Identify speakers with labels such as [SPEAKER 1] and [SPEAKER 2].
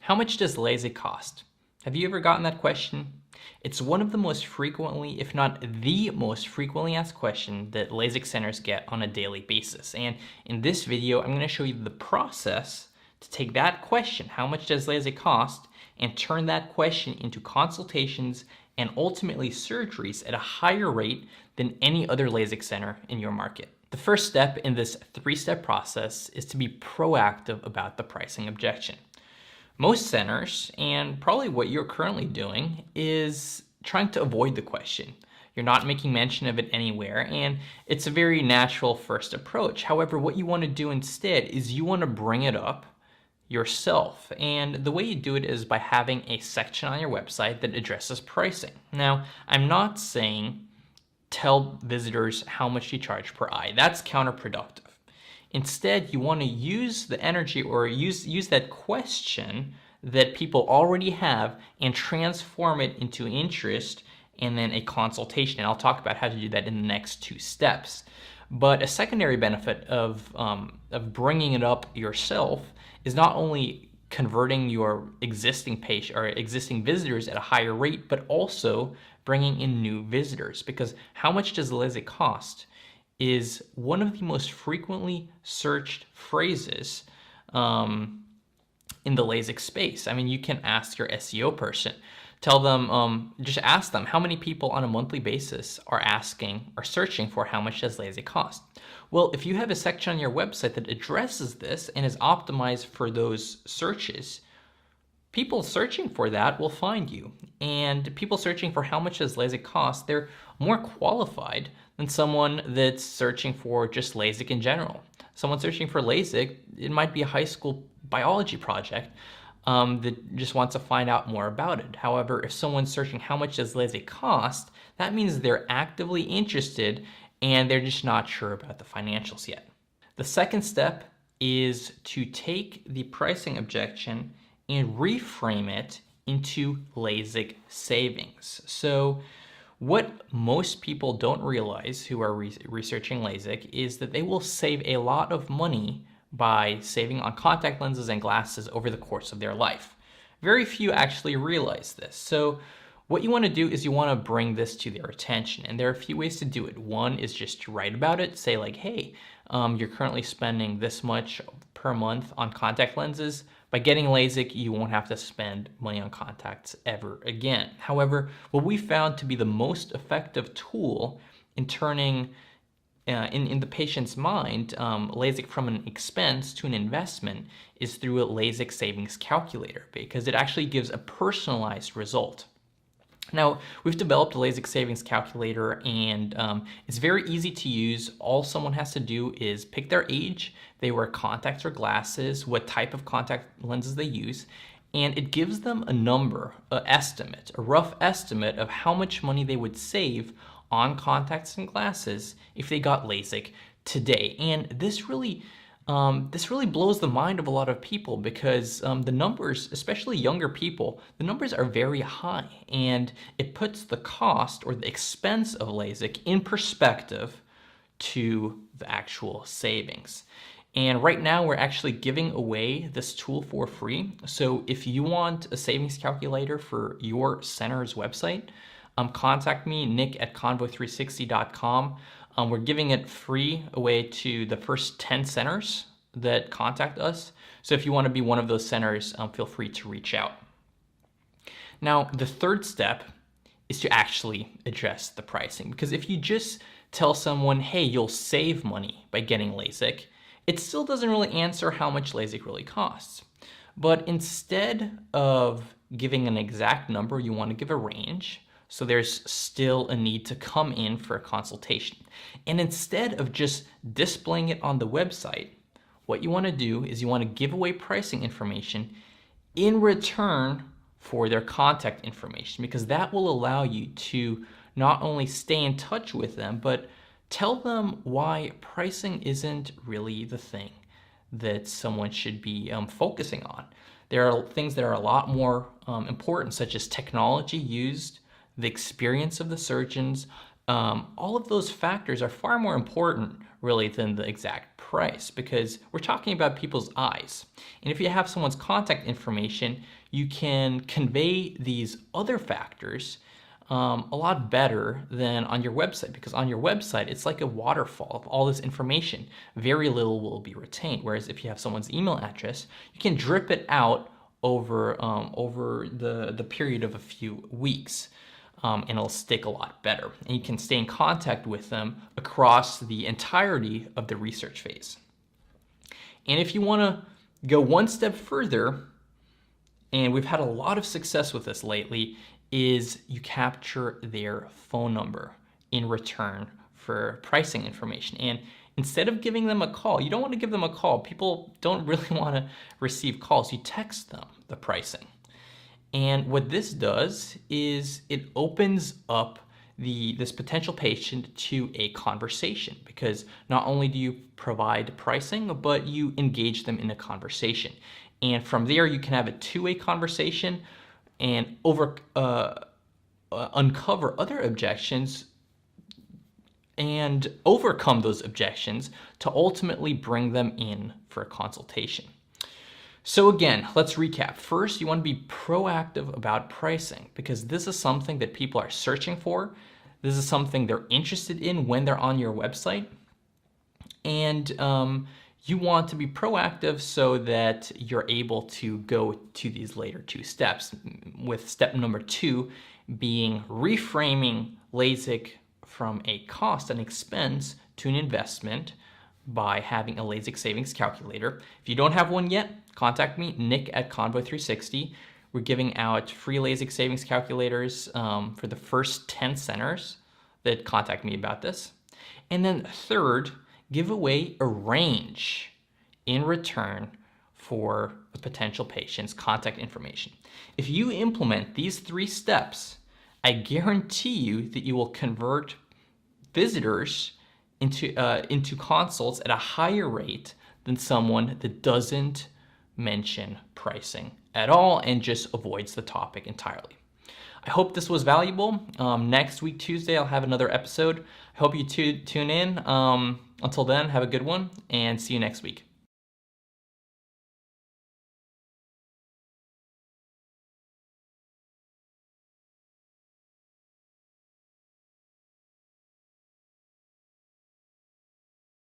[SPEAKER 1] How much does LASIK cost? Have you ever gotten that question? It's one of the most frequently, if not the most frequently asked question that LASIK centers get on a daily basis. And in this video, I'm going to show you the process to take that question, how much does LASIK cost, and turn that question into consultations and ultimately surgeries at a higher rate than any other LASIK center in your market. The first step in this three-step process is to be proactive about the pricing objection. Most centers, and probably what you're currently doing, is trying to avoid the question. You're not making mention of it anywhere, and it's a very natural first approach. However, what you want to do instead is you want to bring it up yourself. And the way you do it is by having a section on your website that addresses pricing. Now, I'm not saying tell visitors how much you charge per eye. That's counterproductive. Instead, you want to use the energy or use that question that people already have and transform it into interest and then a consultation. And I'll talk about how to do that in the next two steps. But a secondary benefit of bringing it up yourself is not only converting your existing patient or existing visitors at a higher rate, but also bringing in new visitors. Because how much does LASIK cost is one of the most frequently searched phrases in the LASIK space. I mean, you can ask your SEO person, tell them, just ask them how many people on a monthly basis are searching for how much does LASIK cost. Well, if you have a section on your website that addresses this and is optimized for those searches, people searching for that will find you. And people searching for how much does LASIK cost, they're more qualified than someone that's searching for just LASIK in general. Someone searching for LASIK, it might be a high school biology project that just wants to find out more about it. However, if someone's searching how much does LASIK cost, that means they're actively interested and they're just not sure about the financials yet. The second step is to take the pricing objection and reframe it into LASIK savings. So what most people don't realize who are researching LASIK is that they will save a lot of money by saving on contact lenses and glasses over the course of their life. Very few actually realize this. So what you want to do is you want to bring this to their attention. And there are a few ways to do it. One is just to write about it. Say like, hey, you're currently spending this much per month on contact lenses. By getting LASIK, you won't have to spend money on contacts ever again. However, what we found to be the most effective tool in turning in the patient's mind, LASIK from an expense to an investment is through a LASIK savings calculator, because it actually gives a personalized result. Now, we've developed a LASIK savings calculator, and it's very easy to use. All someone has to do is pick their age, they wear contacts or glasses, what type of contact lenses they use, and it gives them a number, an estimate, a rough estimate of how much money they would save on contacts and glasses if they got LASIK today. And this really blows the mind of a lot of people, because the numbers, especially younger people, the numbers are very high, and it puts the cost or the expense of LASIK in perspective to the actual savings. And right now we're actually giving away this tool for free. So if you want a savings calculator for your center's website, contact me, nick@convo360.com. We're giving it free away to the first 10 centers that contact us. So if you want to be one of those centers, feel free to reach out. Now, the third step is to actually address the pricing, because if you just tell someone, hey, you'll save money by getting LASIK, it still doesn't really answer how much LASIK really costs. But instead of giving an exact number, you want to give a range. So there's still a need to come in for a consultation. And instead of just displaying it on the website, what you want to do is you want to give away pricing information in return for their contact information, because that will allow you to not only stay in touch with them, but tell them why pricing isn't really the thing that someone should be focusing on. There are things that are a lot more important, such as technology used, the experience of the surgeons. All of those factors are far more important, really, than the exact price because we're talking about people's eyes. And if you have someone's contact information, you can convey these other factors a lot better than on your website, because on your website, it's like a waterfall of all this information. Very little will be retained. Whereas if you have someone's email address, you can drip it out over the period of a few weeks. And it'll stick a lot better. And you can stay in contact with them across the entirety of the research phase. And if you want to go one step further, and we've had a lot of success with this lately, is you capture their phone number in return for pricing information. And instead of giving them a call, you don't want to give them a call. People don't really want to receive calls. You text them the pricing. And what this does is it opens up this potential patient to a conversation, because not only do you provide pricing, but you engage them in a conversation. And from there, you can have a two-way conversation and uncover other objections and overcome those objections to ultimately bring them in for a consultation. So again, let's recap. First, you want to be proactive about pricing, because this is something that people are searching for. This is something they're interested in when they're on your website. And you want to be proactive so that you're able to go to these later two steps, with step number 2 being reframing LASIK from a cost and expense to an investment by having a LASIK savings calculator. If you don't have one yet, contact me, Nick at Convo360. We're giving out free LASIK savings calculators for the first 10 centers that contact me about this. And then third, give away a range in return for a potential patient's contact information. If you implement these 3 steps, I guarantee you that you will convert visitors into consults at a higher rate than someone that doesn't mention pricing at all and just avoids the topic entirely. I hope this was valuable. Next week, Tuesday, I'll have another episode. I hope you tune in. Until then, have a good one and see you next week.